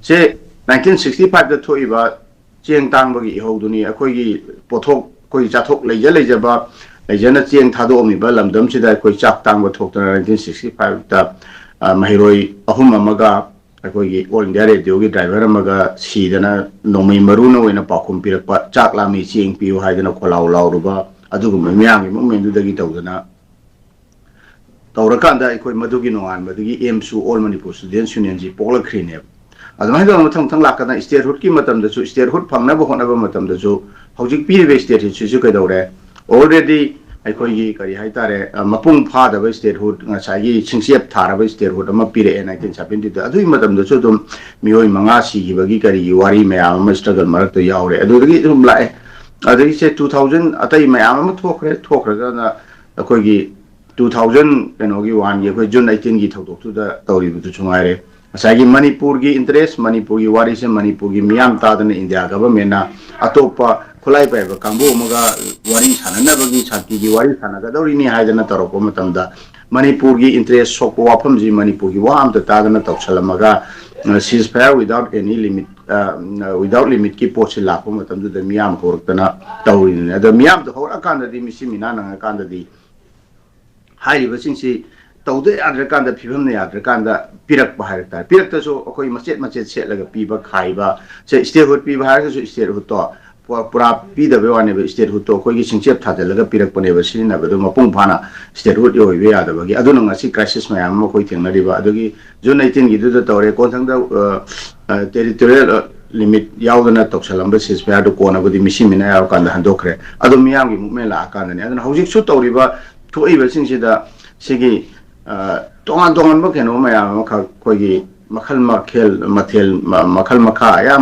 제 1965다 토이바 쟁 땅버기 이호두니 아코기 보톡 거기 자톡 레이저바 레이저나 쟁 타도오미바 람덤시다 거기 짝 땅버 톡다 1965다 마히로이 아훔 아마가 아코기 올 인디아 레디오기 드라이버 아마가 시드나 노미 마루나 오이나 파콤 피르파 짝 라미 쟁 피우 하이드나 콜라우라우르바 아두고 미양이 모멘두다기 tawdana tawrakanda aikoi madugi nongan madugi emsu all manipur students union ji pokla khrine adamai da mathang thang lakana statehood ki matam da chu statehood phangna ba hona ba matam da chu hojik pi be statehood chu kai dawre already aikoi gi kari haitare mapung pha da ba statehood ngasai gi chingchep thara ba statehood ama pire 1970 da adui matam da chu dum mioi manga si gi bagi kari wari mayam ma struggle marak to yaure adu gi dum lae adagi se 2000 atai mayam ma thokre na akoi gi 2000 kenogi wan ye ko June 18 gi thokdok tu da tawri bu tu chungaire asagi Manipur gi interest Manipur gi wari se Manipur gi miyam ta da India government na atopa khulai pa ba kambu maga wari sanana bagi chati gi wari sanaga dawri ni haidana taroko matam da Manipur gi interest sok wafam ji Manipur gi wam ta da na tawchalamaga ceasefire without any limit without limit ki pochi la ko matam da miyam kortana tawri ni da miyam da hora kan da di misi minana kan da di हाइरिबसिंसी तौदे आद्रकांदा फिबमने आद्रकांदा पिरक बाहरता पिरकतसो अखोई मचेत सेटलगा पीबा खाइबा से statehood पीबा हारगसो statehood तो पुरा पीदबे वाने statehood तो अखोई चिंगचेप थादलगा पिरक पनेबा सिनबदो मपुंग फाना स्टेटहुड योइबे यादबगी अदुनो ngasi क्राइसिस मयाम मखोई थेंगनरिबा अदुगी June 19 गिदुदा तौरे कोनथंगदा टेरिटोरियल लिमिट यावदना तौसलंबा सिसफेयर दो कोनाबदी मिसिमिना यावकांदा हंदोखरे अदु मियामगी मुमेन लाकांदाने अदुना हौजिकसु तौरिबा थोइबसिंगसिदा सिगी तोंगान तोंगान बकेनो मयाम मखा कोगी मखल मखेल मथेल मखल मखा या